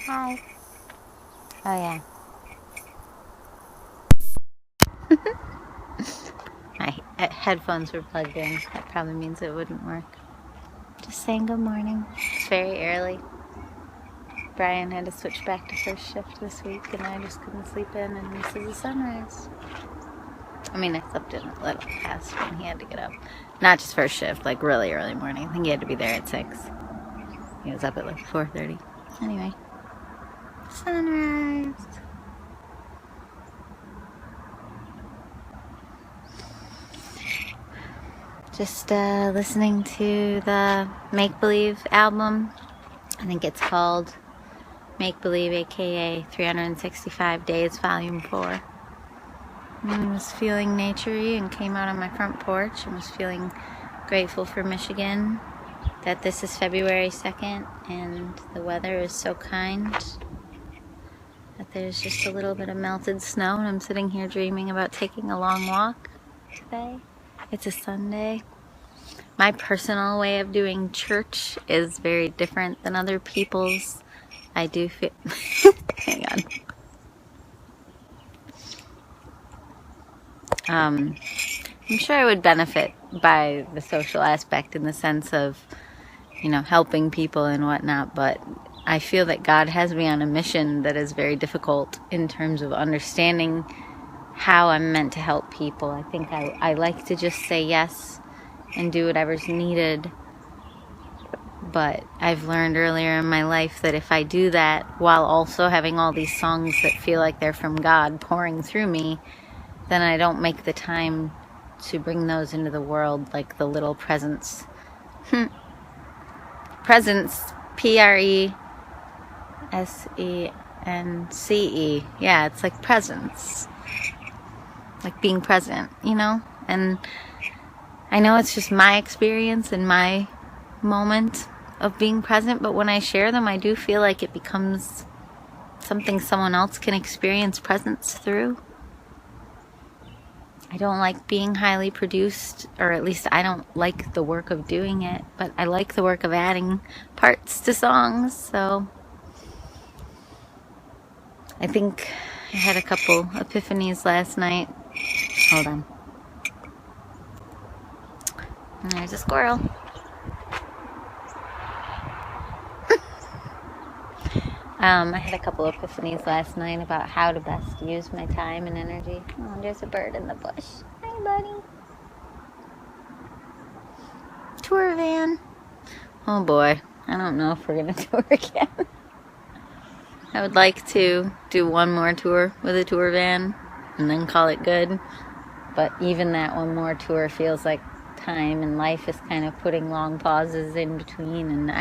Hi. Oh yeah. My headphones were plugged in. That probably means it wouldn't work. Just saying good morning. It's very early. Brian had to switch back to first shift this week and I just couldn't sleep in, and this is a sunrise. I mean, I slept in a little past when he had to get up. Not just first shift, like really early morning. I think he had to be there at 6. He was up at like 4:30. Anyway. Sunrise. Just listening to the Make Believe album. I think it's called Make Believe, aka 365 Days, Volume 4. And I was feeling naturey and came out on my front porch and was feeling grateful for Michigan, that this is February 2nd and the weather is so kind that there's just a little bit of melted snow, and I'm sitting here dreaming about taking a long walk today. It's a Sunday. My personal way of doing church is very different than other people's. I do feel... Hang on. I'm sure I would benefit by the social aspect in the sense of, you know, helping people and whatnot, but I feel that God has me on a mission that is very difficult in terms of understanding how I'm meant to help people. I think I like to just say yes and do whatever's needed, but I've learned earlier in my life that if I do that while also having all these songs that feel like they're from God pouring through me, then I don't make the time to bring those into the world, like the little presents. Presents, Presence. Yeah, it's like presents. Like being present, you know? And I know it's just my experience and my moment of being present, but when I share them, I do feel like it becomes something someone else can experience presence through. I don't like being highly produced, or at least I don't like the work of doing it, but I like the work of adding parts to songs, so I think I had a couple epiphanies last night. Hold on. And there's a squirrel. I had a couple epiphanies last night about how to best use my time and energy. Oh, there's a bird in the bush. Hi, buddy. Tour van. Oh boy, I don't know if we're gonna tour again. I would like to do one more tour with a tour van and then call it good. But even that one more tour feels like time, and life is kind of putting long pauses in between, and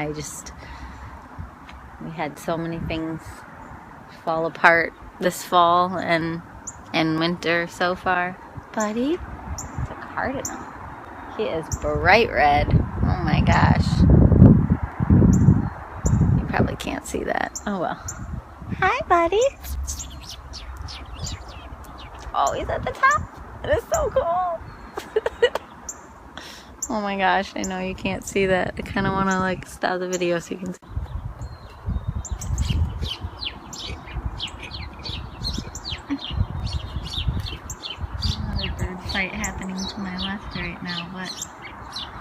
we had so many things fall apart this fall and winter so far. Buddy, it's a cardinal. He is bright red. Oh my gosh. You probably can't see that. Oh well. Hi, buddy. Oh, he's at the top. That is so cool. Oh my gosh, I know you can't see that. I kind of want to like stop the video so you can see. Another bird fight happening to my left right now, but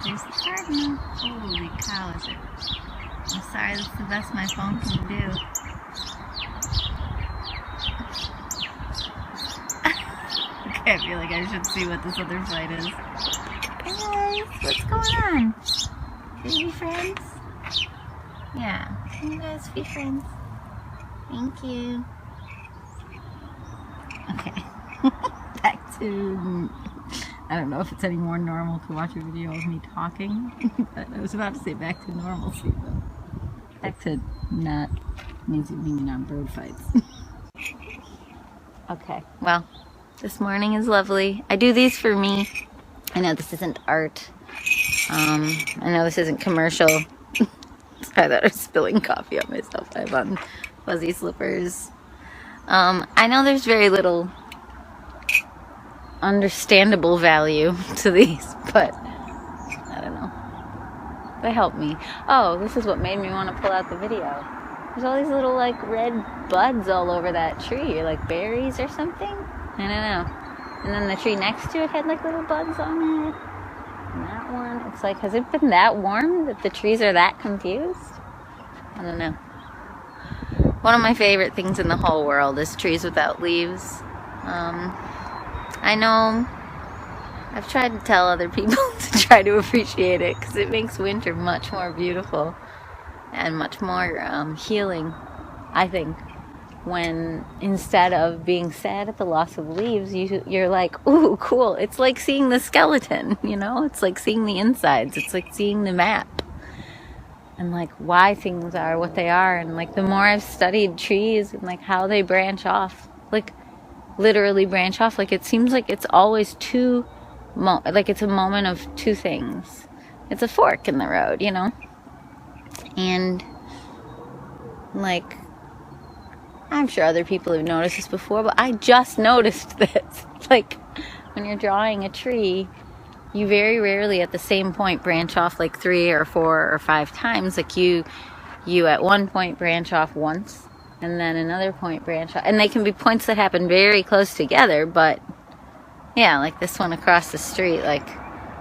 there's the cardinal. Holy cow, is it? I'm sorry, that's the best my phone can do. Okay, I feel like I should see what this other fight is. Hey guys, what's going on? Can you be friends? Yeah, can you guys be friends? Thank you. Okay, back to... I don't know if it's any more normal to watch a video of me talking, but I was about to say back to normalcy, but back to not meaning on bird fights. Okay, well, this morning is lovely. I do these for me. I know this isn't art. I know this isn't commercial. I thought I was spilling coffee on myself. I have on fuzzy slippers. I know there's very little understandable value to these, but I don't know. They help me. Oh, this is what made me want to pull out the video. There's all these little, like, red buds all over that tree, like berries or something. I don't know. And then the tree next to it had, like, little buds on it. And that one, it's like, has it been that warm that the trees are that confused? I don't know. One of my favorite things in the whole world is trees without leaves. I know I've tried to tell other people to try to appreciate it because it makes winter much more beautiful and much more healing, I think, when instead of being sad at the loss of leaves, you're like, ooh, cool. It's like seeing the skeleton, you know? It's like seeing the insides. It's like seeing the map and like why things are what they are. And like the more I've studied trees and like how they branch off, like literally branch off, like it seems like it's always like it's a moment of two things. It's a fork in the road, you know? And like, I'm sure other people have noticed this before, but I just noticed this. Like, when you're drawing a tree, you very rarely at the same point branch off like 3 or 4 or 5 times. Like you at one point branch off once, and then another point branch off. And they can be points that happen very close together, but yeah, like this one across the street, like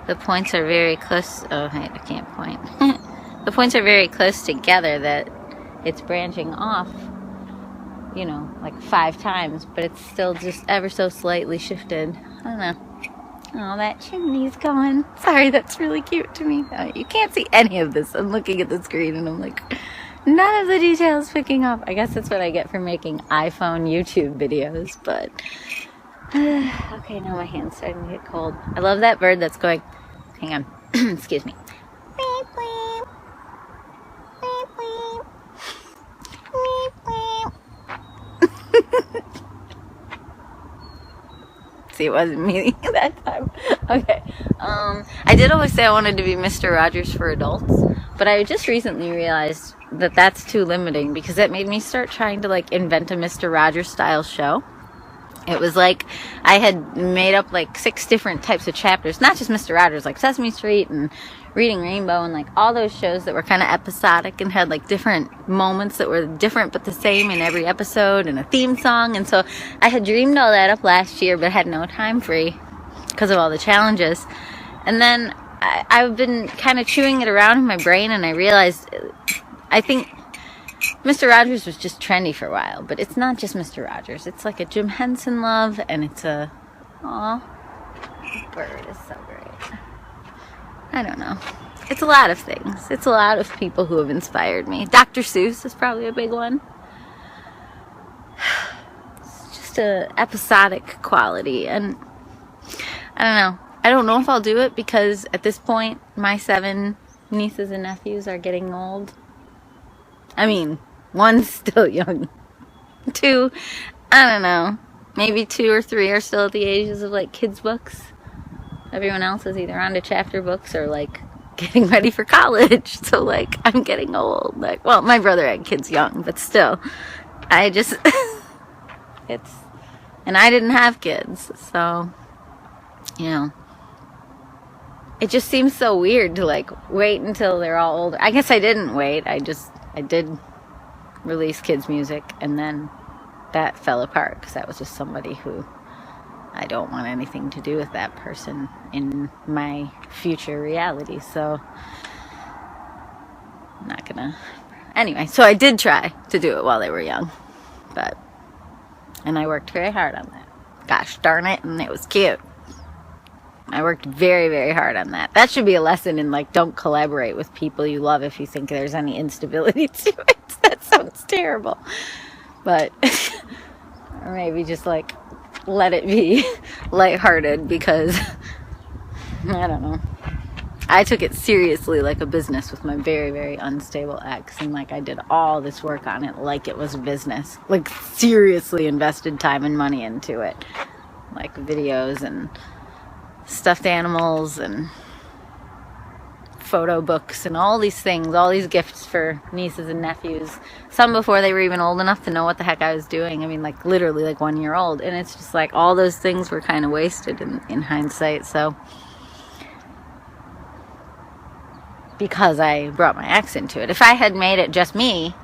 the points are very close. Oh, hey, I can't point. The points are very close together that it's branching off, you know, like 5 times, but it's still just ever so slightly shifted. I don't know. Oh, that chimney's going. Sorry, that's really cute to me. You can't see any of this. I'm looking at the screen and I'm like, none of the details picking up. I guess that's what I get for making iPhone YouTube videos, but okay, now my hand's starting to get cold. I love that bird that's going, hang on, excuse me. Beep, beep. Beep, beep. Beep, beep. See, it wasn't me that time. Okay. I did always say I wanted to be Mr. Rogers for adults, but I just recently realized that that's too limiting because that made me start trying to like invent a Mr. Rogers style show. It was like I had made up like 6 different types of chapters, not just Mr. Rogers, like Sesame Street and Reading Rainbow and like all those shows that were kind of episodic and had like different moments that were different but the same in every episode and a theme song. And so I had dreamed all that up last year but had no time free because of all the challenges. And then I've been kind of chewing it around in my brain and I realized I think Mr. Rogers was just trendy for a while, but it's not just Mr. Rogers. It's like a Jim Henson love, and it's a, aw, bird is so great. I don't know. It's a lot of things. It's a lot of people who have inspired me. Dr. Seuss is probably a big one. It's just a episodic quality, and I don't know. I don't know if I'll do it because at this point, my 7 nieces and nephews are getting old. I mean, 1's still young. 2, I don't know. Maybe 2 or 3 are still at the ages of like kids' books. Everyone else is either on to chapter books or like getting ready for college. So like, I'm getting old. Like, well, my brother had kids young, but still, I just, and I didn't have kids. So, you know, it just seems so weird to like wait until they're all older. I guess I didn't wait. I did release kids' music, and then that fell apart because that was just somebody who I don't want anything to do with that person in my future reality. So I'm not gonna. Anyway, so I did try to do it while they were young, and I worked very hard on that. Gosh darn it, and it was cute. I worked very, very hard on that. That should be a lesson in, like, don't collaborate with people you love if you think there's any instability to it. That sounds terrible. But, or maybe just, like, let it be lighthearted because, I don't know. I took it seriously like a business with my very, very unstable ex. And, like, I did all this work on it like it was a business. Like, seriously invested time and money into it. Like, videos and stuffed animals and photo books and all these things, all these gifts for nieces and nephews, some before they were even old enough to know what the heck I was doing. I mean, like literally like 1 year old, and it's just like all those things were kind of wasted in hindsight. So because I brought my ex into it, if I had made it just me,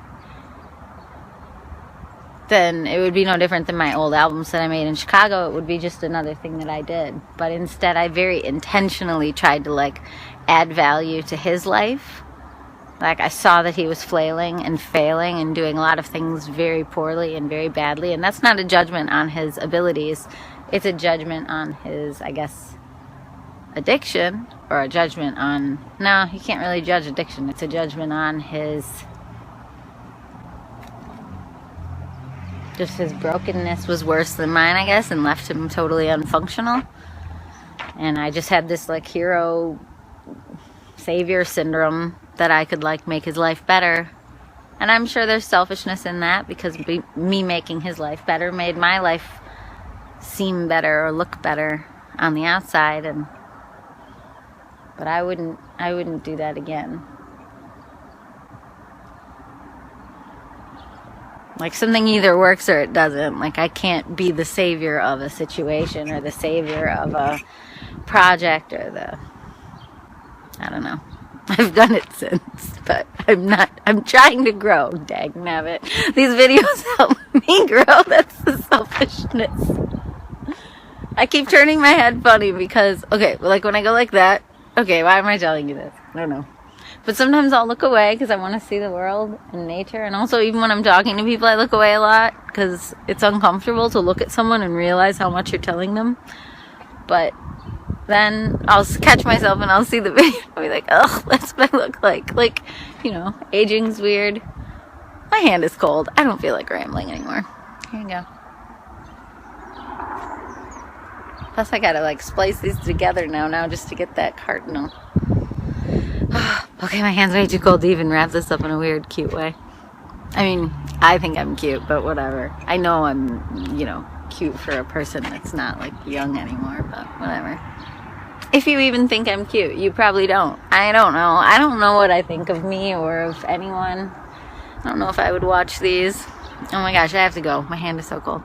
then it would be no different than my old albums that I made in Chicago. It would be just another thing that I did. But instead, I very intentionally tried to, like, add value to his life. Like, I saw that he was flailing and failing and doing a lot of things very poorly and very badly. And that's not a judgment on his abilities. It's a judgment on his, I guess, addiction. Or a judgment on... No, you can't really judge addiction. It's a judgment on his... Just his brokenness was worse than mine, I guess, and left him totally unfunctional. And I just had this, like, hero savior syndrome that I could, like, make his life better. And I'm sure there's selfishness in that, because me making his life better made my life seem better or look better on the outside. But I wouldn't do that again. Like, something either works or it doesn't. Like, I can't be the savior of a situation or the savior of a project or I don't know. I've done it since, but I'm trying to grow, dagnabbit. These videos help me grow. That's the selfishness. I keep turning my head funny because, okay, like when I go like that, okay, why am I telling you this? I don't know. But sometimes I'll look away because I want to see the world and nature. And also, even when I'm talking to people, I look away a lot because it's uncomfortable to look at someone and realize how much you're telling them. But then I'll catch myself and I'll see the video and I'll be like, oh, that's what I look like. Like, you know, aging's weird. My hand is cold. I don't feel like rambling anymore. Here you go. Plus, I gotta, like, splice these together now just to get that cardinal. Okay, my hand's way too cold to even wrap this up in a weird, cute way. I mean, I think I'm cute, but whatever. I know I'm, you know, cute for a person that's not, like, young anymore, but whatever. If you even think I'm cute, you probably don't. I don't know. I don't know what I think of me or of anyone. I don't know if I would watch these. Oh my gosh, I have to go. My hand is so cold.